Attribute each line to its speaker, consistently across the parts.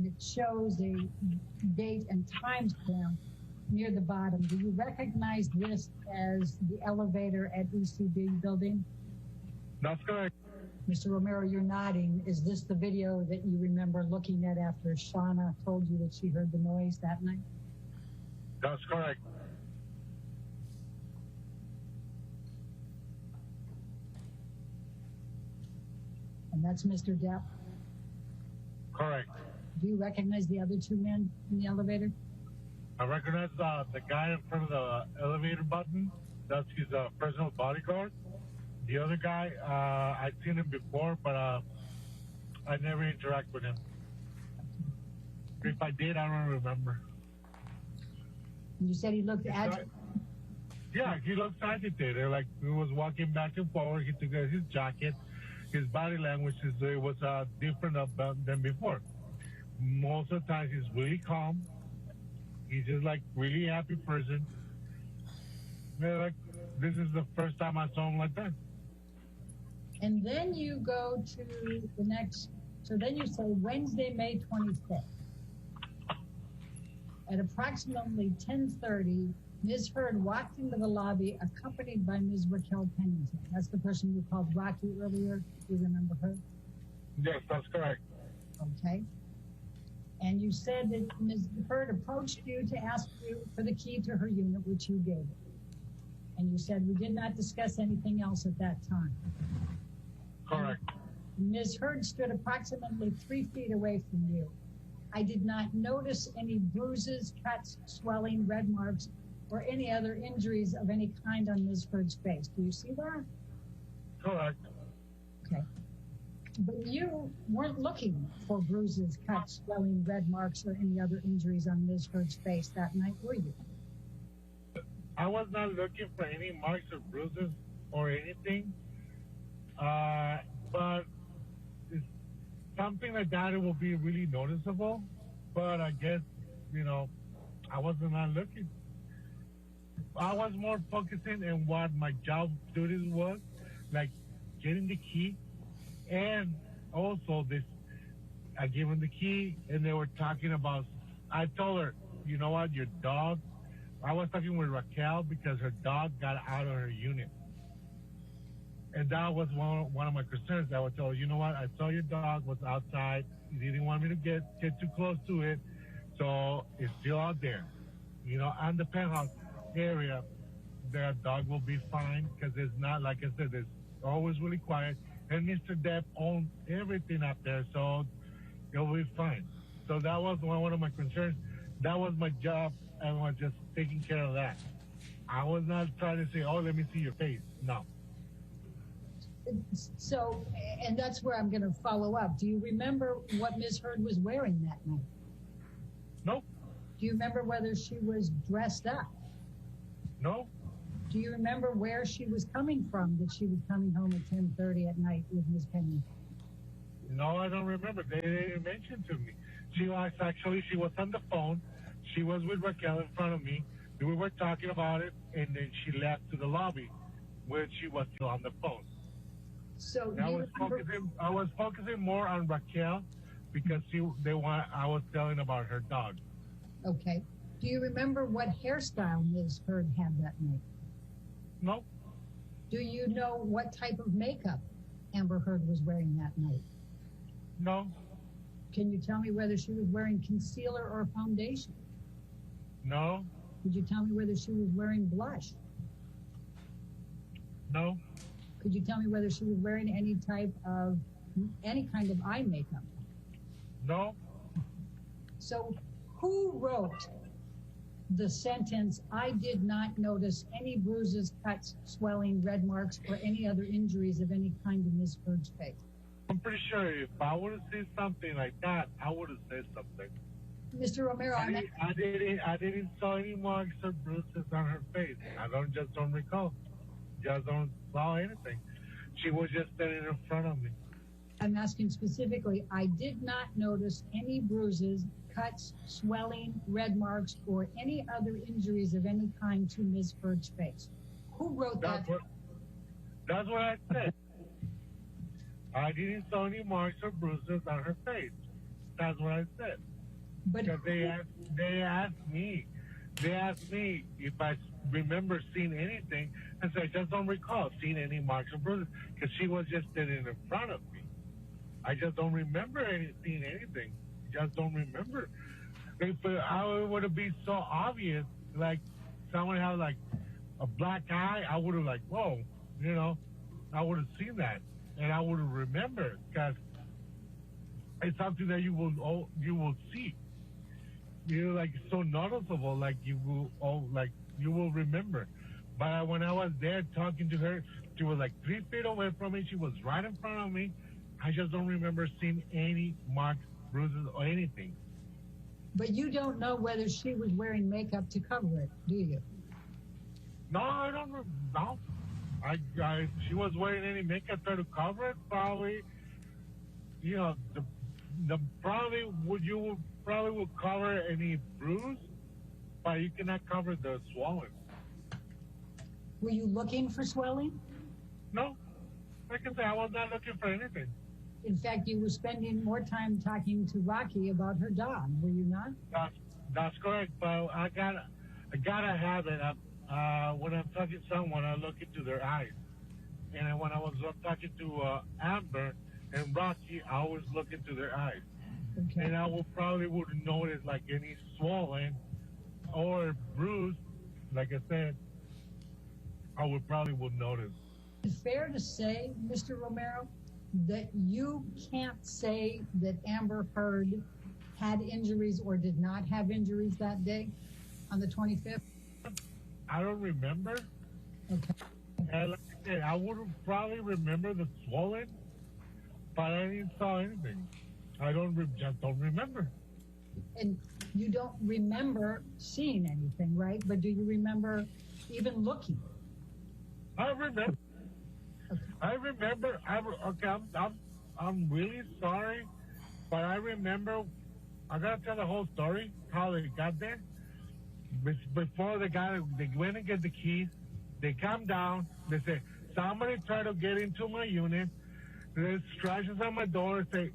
Speaker 1: it shows a date and time stamp near the bottom. Do you recognize this as the elevator at ECB building?
Speaker 2: That's correct.
Speaker 1: Mr. Romero, you're nodding. Is this the video that you remember looking at after Shauna told you that she heard the noise that night?
Speaker 2: That's correct.
Speaker 1: And that's Mr. Depp?
Speaker 2: Correct.
Speaker 1: Do you recognize the other two men in the elevator?
Speaker 2: I recognize the guy in front of the elevator button. That's his personal bodyguard. The other guy, I've seen him before, but I never interact with him. If I did, I don't remember.
Speaker 1: You said he looked agitated.
Speaker 2: Yeah, he looked agitated. Like he was walking back and forward. He took his jacket. His body language was different than before. Most of the times he's really calm. He's just like really happy person. Like this is the first time I saw him like that.
Speaker 1: And then you go to the next, so then you say Wednesday, May 25th. At approximately 10:30, Ms. Heard walked into the lobby accompanied by Ms. Raquel Pennington. That's the person you called Rocky earlier. Do you remember her?
Speaker 2: Yes, that's correct.
Speaker 1: Okay. And you said that Ms. Heard approached you to ask you for the key to her unit, which you gave her. And you said we did not discuss anything else at that time.
Speaker 2: Correct.
Speaker 1: Ms. Heard stood approximately 3 feet away from you. I did not notice any bruises, cuts, swelling, red marks, or any other injuries of any kind on Ms. Heard's face. Do you see that?
Speaker 2: Correct.
Speaker 1: Okay. But you weren't looking for bruises, cuts, swelling, red marks, or any other injuries on Ms. Heard's face that night, were you?
Speaker 2: I was not looking for any marks or bruises or anything. But it's something like that, it will be really noticeable. But I guess, I wasn't not looking. I was more focusing on what my job duties was, like getting the key. And also I gave them the key and they were talking about, I told her, you know what, your dog, I was talking with Raquel because her dog got out of her unit. And that was one of my concerns. I would tell her, you know what, I saw your dog was outside. You didn't want me to get too close to it. So it's still out there. On the penthouse area, the dog will be fine because it's not, like I said, it's always really quiet. And Mr. Depp owns everything up there, so it'll be fine. So that was one of my concerns. That was my job. I was just taking care of that. I was not trying to say, oh, let me see your face. No.
Speaker 1: So, and that's where I'm going to follow up. Do you remember what Ms. Heard was wearing that night?
Speaker 2: Nope.
Speaker 1: Do you remember whether she was dressed up?
Speaker 2: No.
Speaker 1: Do you remember where she was coming from, that she was coming home at 10:30 at night with Ms. Pennington?
Speaker 2: No, I don't remember. They didn't mention to me. She was on the phone. She was with Raquel in front of me. We were talking about it, and then she left to the lobby where she was still on the phone.
Speaker 1: So
Speaker 2: I was focusing more on Raquel because I was telling about her dog.
Speaker 1: Okay. Do you remember what hairstyle Ms. Heard had that night?
Speaker 2: No.
Speaker 1: Do you know what type of makeup Amber Heard was wearing that night?
Speaker 2: No.
Speaker 1: Can you tell me whether she was wearing concealer or foundation?
Speaker 2: No.
Speaker 1: Could you tell me whether she was wearing blush?
Speaker 2: No.
Speaker 1: Could you tell me whether she was wearing any kind of eye makeup?
Speaker 2: No.
Speaker 1: So who wrote the sentence, I did not notice any bruises, cuts, swelling, red marks, or any other injuries of any kind in Ms. Heard's face?
Speaker 2: I'm pretty sure if I would have said something like that, I would have said something.
Speaker 1: Mr. Romero,
Speaker 2: I didn't saw any marks or bruises on her face. I don't recall. Just don't saw anything. She was just standing in front of me.
Speaker 1: I'm asking specifically, I did not notice any bruises, cuts, swelling, red marks, or any other injuries of any kind to Ms. Heard's face. Who wrote that?
Speaker 2: That's what I said. I didn't saw any marks or bruises on her face. That's what I said.
Speaker 1: But
Speaker 2: Because they asked me if I remember seeing anything. I said, I just don't recall seeing any marks or bruises because she was just sitting in front of me. I just don't remember seeing anything. Just don't remember. If how it would have been so obvious, like someone had like a black eye, I would have like, whoa, you know, I would have seen that and I would have remembered because it's something that you will see. You know, like so noticeable, like you will remember. But when I was there talking to her, she was like 3 feet away from me. She was right in front of me. I just don't remember seeing any marks, bruises, or anything.
Speaker 1: But you don't know whether she was wearing makeup to cover it, do you?
Speaker 2: No, I don't know. No, she was wearing any makeup to cover it. Probably, you know, the probably would cover any bruise, but you cannot cover the swelling.
Speaker 1: Were you looking for swelling?
Speaker 2: No, like I said, I was not looking for anything.
Speaker 1: In fact, you were spending more time talking to Rocky about her dog, were you not?
Speaker 2: That's correct, but I gotta have it. When I'm talking to someone, I look into their eyes. And when I was talking to Amber and Rocky, I always look into their eyes.
Speaker 1: Okay.
Speaker 2: And I wouldn't notice like any swelling or bruise. Like I said, I probably would notice.
Speaker 1: Is it fair to say, Mr. Romero, that you can't say that Amber Heard had injuries or did not have injuries that day on the 25th?
Speaker 2: I don't remember.
Speaker 1: Okay.
Speaker 2: And like I said, I would probably remember the swelling, but I didn't saw anything. I just don't remember.
Speaker 1: And you don't remember seeing anything, right? But do you remember even looking?
Speaker 2: I remember.
Speaker 1: Okay.
Speaker 2: I remember. I'm really sorry, but I remember. I gotta tell the whole story how they got there. Before they went and get the keys. They come down. They say somebody tried to get into my unit. There's scratches on my door. Say,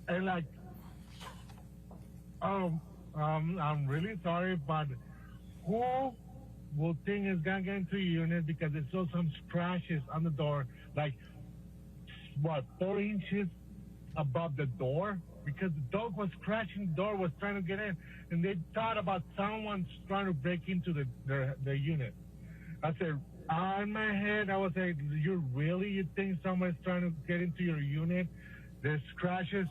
Speaker 2: and like, I'm really sorry, but who will think is gonna get into your unit because they saw some scratches on the door, like what, 4 inches above the door? Because the dog was scratching the door, was trying to get in, and they thought about someone trying to break into the unit. I said, in my head, I was like, you think someone's trying to get into your unit? There's scratches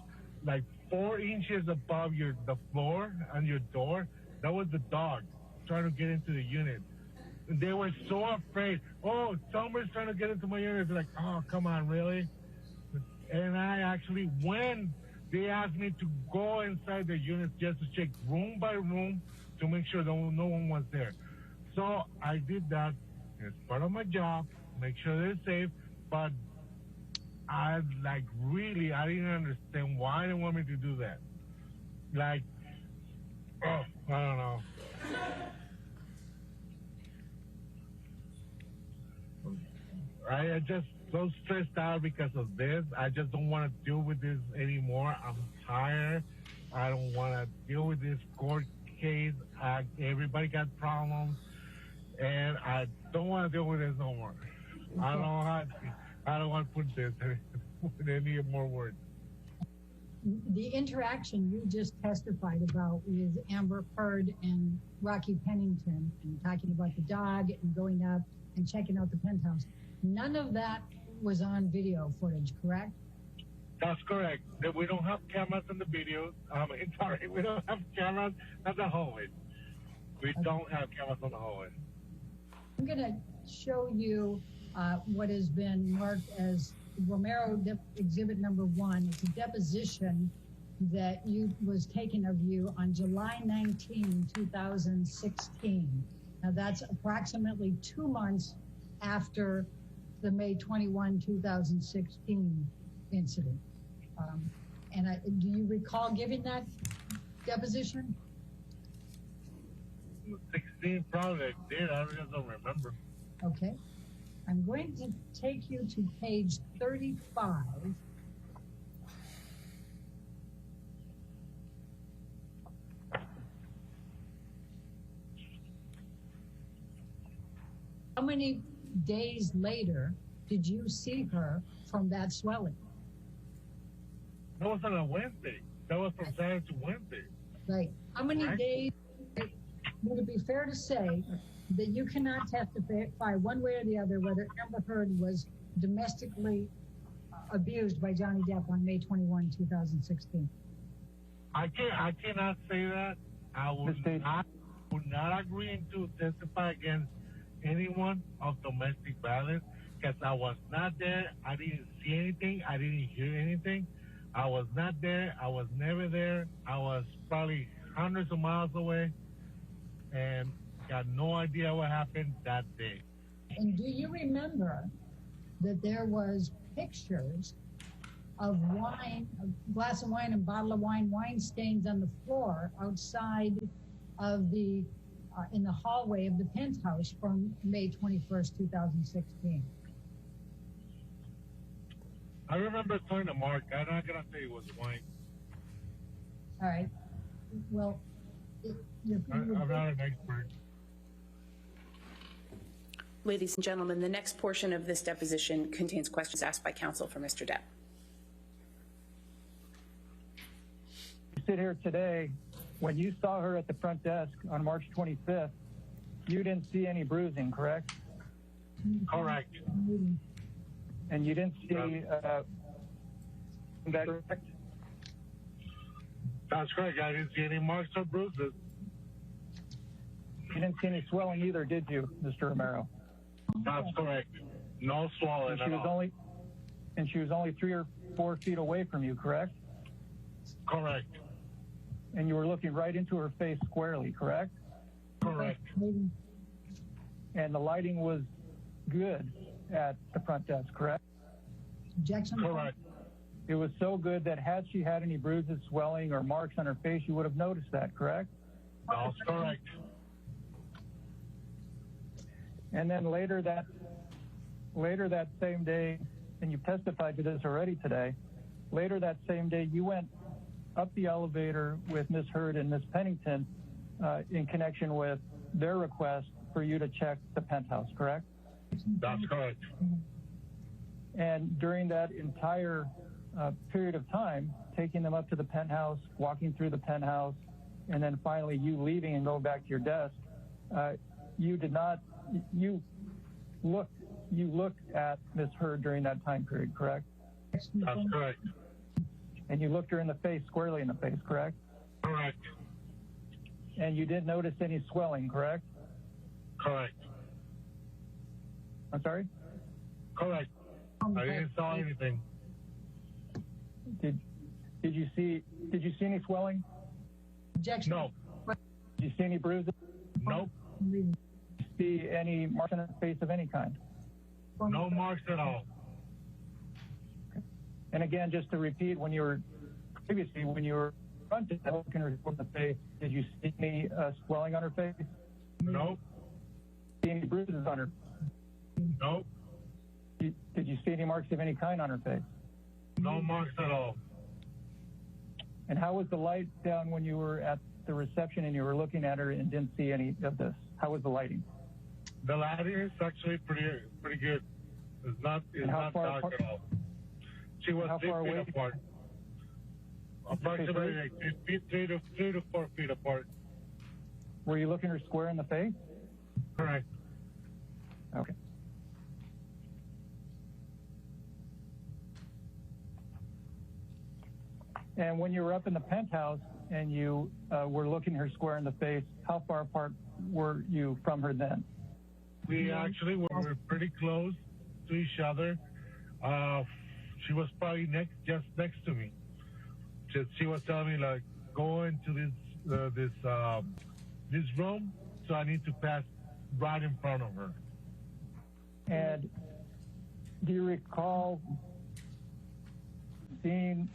Speaker 2: like 4 inches above the floor on your door. That was the dog trying to get into the unit. And they were so afraid. Oh, someone's trying to get into my unit. They're like, oh, come on, really? And I actually, when they asked me to go inside the unit just to check room by room to make sure that no one was there. So I did that. It's part of my job, make sure they're safe. But I didn't understand why they want me to do that. Like, I don't know. I just so stressed out because of this. I just don't want to deal with this anymore. I'm tired. I don't want to deal with this court case. Everybody got problems, and I don't want to deal with this no more. Okay. I don't want to put this with any more words.
Speaker 1: The interaction you just testified about with Amber Heard and Rocky Pennington, and talking about the dog and going up and checking out the penthouse, none of that was on video footage, correct?
Speaker 2: That's correct. We don't have cameras in the videos. Sorry, we don't have cameras at the hallway. We don't have cameras on the hallway.
Speaker 1: I'm going to show you what has been marked as Romero Exhibit Number 1. It's a deposition that was taken of you on July 19, 2016. Now, that's approximately 2 months after the May 21, 2016 incident. Do you recall giving that deposition?
Speaker 2: 16, probably I did. I just don't remember.
Speaker 1: Okay. I'm going to take you to page 35. How many days later did you see her from that swelling?
Speaker 2: That was on a Wednesday. That was from Saturday to Wednesday.
Speaker 1: Right. How many
Speaker 2: Right.
Speaker 1: days would it be fair to say that you cannot testify one way or the other whether Amber Heard was domestically abused by Johnny Depp on May 21, 2016?
Speaker 2: I cannot say that. I would not agree to testify against anyone of domestic violence because I was not there. I didn't see anything. I didn't hear anything. I was not there. I was never there. I was probably hundreds of miles away and got no idea what happened that day.
Speaker 1: And do you remember that there was pictures of wine, a glass of wine and bottle of wine, wine stains on the floor outside of the, in the hallway of the penthouse from May 21st, 2016?
Speaker 2: I remember talking to Mark. I'm not going to say it was wine.
Speaker 1: All right. Well,
Speaker 2: I'm not an expert.
Speaker 3: Ladies and gentlemen, the next portion of this deposition contains questions asked by counsel for Mr. Depp.
Speaker 4: You sit here today, when you saw her at the front desk on March 25th, you didn't see any bruising, correct?
Speaker 2: Correct.
Speaker 4: And you didn't see that correct?
Speaker 2: That's correct. I didn't see any marks or bruises.
Speaker 4: You didn't see any swelling either, did you, Mr. Romero?
Speaker 2: That's correct. No swelling at all.
Speaker 4: And she was only 3 or 4 feet away from you, correct?
Speaker 2: Correct.
Speaker 4: And you were looking right into her face squarely, correct?
Speaker 2: Correct.
Speaker 4: And the lighting was good at the front desk, correct?
Speaker 1: Objection?
Speaker 2: Correct.
Speaker 4: It was so good that had she had any bruises, swelling, or marks on her face, you would have noticed that, correct?
Speaker 2: That's correct.
Speaker 4: And then later that same day, and you've testified to this already today, later that same day, you went up the elevator with Ms. Heard and Ms. Pennington in connection with their request for you to check the penthouse, correct?
Speaker 2: That's correct.
Speaker 4: And during that entire period of time, taking them up to the penthouse, walking through the penthouse, and then finally you leaving and going back to your desk, you looked at Ms. Heard during that time period, correct?
Speaker 2: That's correct.
Speaker 4: And you looked her in the face, squarely in the face, correct?
Speaker 2: Correct.
Speaker 4: And you didn't notice any swelling, correct?
Speaker 2: Correct.
Speaker 4: I'm sorry?
Speaker 2: Correct. I didn't saw anything.
Speaker 4: Did you see any swelling?
Speaker 1: Objection?
Speaker 2: No.
Speaker 4: Did you see any bruises?
Speaker 2: Nope.
Speaker 4: Did you see any marks on her face of any kind?
Speaker 2: No marks at all.
Speaker 4: And again, just to repeat, when you were fronted looking her in the face, did you see any swelling on her face?
Speaker 2: Nope.
Speaker 4: See any bruises on her?
Speaker 2: Nope.
Speaker 4: Did you see any marks of any kind on her face?
Speaker 2: No marks at all.
Speaker 4: And how was the light down when you were at the reception and you were looking at her and didn't see any of this? How was the lighting?
Speaker 2: The lighting is actually pretty good. It's not dark at all. She was 6 feet apart. Approximately like 3 to 4 feet apart.
Speaker 4: Were you looking her square in the face?
Speaker 2: Correct.
Speaker 4: Okay. And when you were up in the penthouse and you were looking her square in the face, how far apart were you from her then?
Speaker 2: We actually were pretty close to each other. She was probably just next to me. She was telling me like, go into this room, so I need to pass right in front of her.
Speaker 4: And do you recall seeing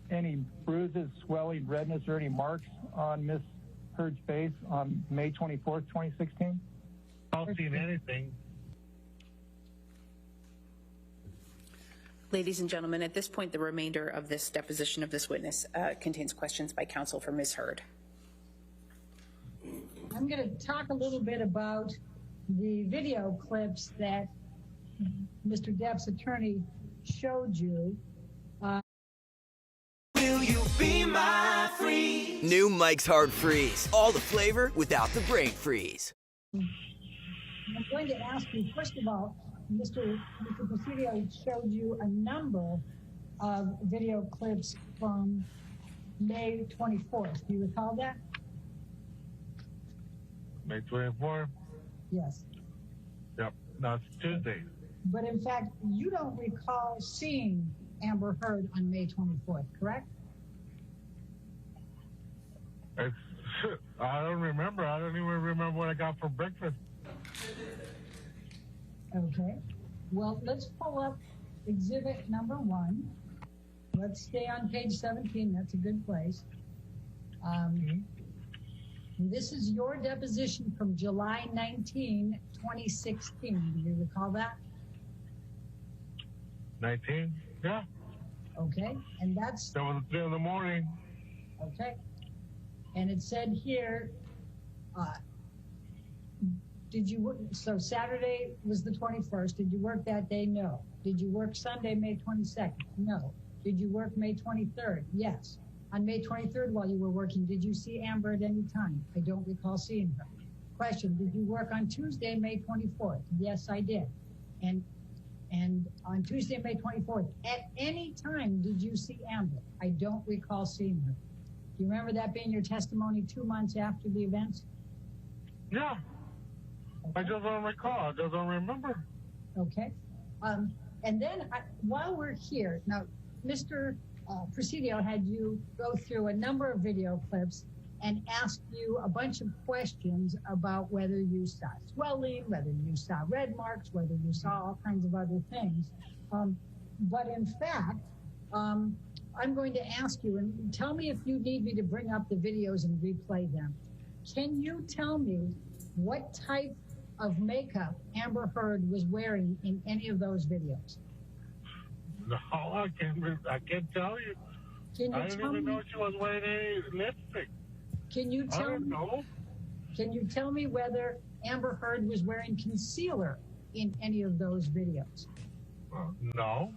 Speaker 4: any bruises, swelling, redness, or any marks on Miss Heard's face on May 24th, 2016?
Speaker 2: I don't see anything.
Speaker 3: Ladies and gentlemen, at this point, the remainder of this deposition of this witness contains questions by counsel for Ms. Heard.
Speaker 1: I'm going to talk a little bit about the video clips that Mr. Depp's attorney showed you.
Speaker 5: Will you be my freeze?
Speaker 6: New Mike's Hard Freeze. All the flavor without the brain freeze.
Speaker 1: I'm going to ask you, first of all, Mr. Presidio showed you a number of video clips from May 24th. Do you recall that?
Speaker 2: May 24th?
Speaker 1: Yes.
Speaker 2: Yep, that's Tuesday.
Speaker 1: But in fact, you don't recall seeing Amber Heard on May 24th, correct?
Speaker 2: I don't remember. I don't even remember what I got for breakfast.
Speaker 1: Okay. Well, let's pull up exhibit number 1. Let's stay on page 17. That's a good place. This is your deposition from July 19, 2016. Do you recall that?
Speaker 2: 19? Yeah.
Speaker 1: Okay. And that's
Speaker 2: That was 3 in the morning.
Speaker 1: okay. And it said here, did you work? So Saturday was the 21st. Did you work that day? No. Did you work Sunday, May 22nd? No. Did you work May 23rd? Yes. On May 23rd, while you were working, did you see Amber at any time? I don't recall seeing her. Question, did you work on Tuesday, May 24th? Yes, I did. And on Tuesday, May 24th, at any time did you see Amber? I don't recall seeing her. Do you remember that being your testimony 2 months after the events?
Speaker 2: Yeah. I just don't recall. I just don't remember.
Speaker 1: Okay. And then while we're here, now, Mr. Presidio had you go through a number of video clips and ask you a bunch of questions about whether you saw swelling, whether you saw red marks, whether you saw all kinds of other things. But in fact, I'm going to ask you, and tell me if you need me to bring up the videos and replay them. Can you tell me what type of makeup Amber Heard was wearing in any of those videos?
Speaker 2: No, I can't tell you. I didn't even know she was wearing any lipstick.
Speaker 1: Can you
Speaker 2: I
Speaker 1: tell
Speaker 2: don't
Speaker 1: me?
Speaker 2: know.
Speaker 1: Can you tell me whether Amber Heard was wearing concealer in any of those videos?
Speaker 2: No.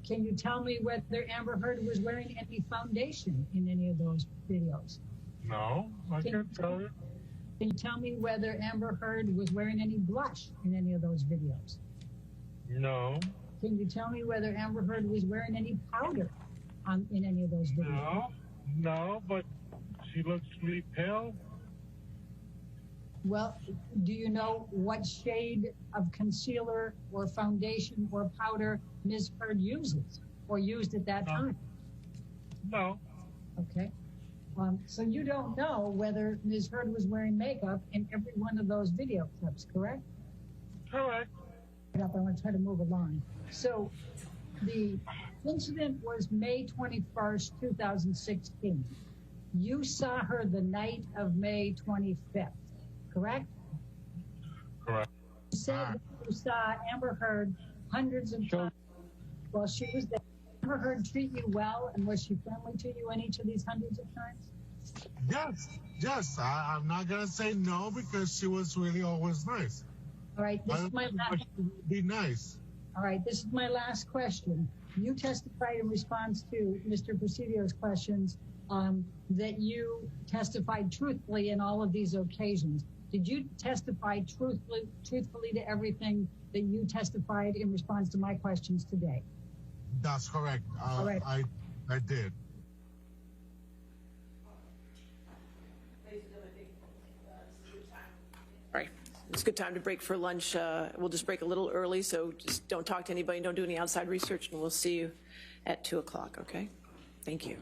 Speaker 1: Can you tell me whether Amber Heard was wearing any foundation in any of those videos?
Speaker 2: No, I can't tell you.
Speaker 1: Can you tell me whether Amber Heard was wearing any blush in any of those videos?
Speaker 2: No.
Speaker 1: Can you tell me whether Amber Heard was wearing any powder in any of those videos?
Speaker 2: No, but she looks really pale.
Speaker 1: Well, do you know what shade of concealer or foundation or powder Ms. Heard uses or used at that time?
Speaker 2: No.
Speaker 1: Okay. So you don't know whether Ms. Heard was wearing makeup in every one of those video clips, correct?
Speaker 2: Correct.
Speaker 1: I want to try to move along. So the incident was May 21st, 2016. You saw her the night of May 25th, correct?
Speaker 2: Correct.
Speaker 1: You said you saw Amber Heard hundreds of times while she was there. Amber Heard treat you well, and was she friendly to you in each of these hundreds of times?
Speaker 7: Yes. I'm not gonna say no because she was really always nice.
Speaker 1: All right, this is my last.
Speaker 7: Be nice.
Speaker 1: All right, this is my last question. You testified in response to Mr. Presidio's questions that you testified truthfully in all of these occasions. Did you testify truthfully to everything that you testified in response to my questions today?
Speaker 7: That's correct.
Speaker 1: All right.
Speaker 7: I did.
Speaker 8: All right. It's a good time to break for lunch. We'll just break a little early, so just don't talk to anybody, don't do any outside research, and we'll see you at 2 o'clock, okay? Thank you.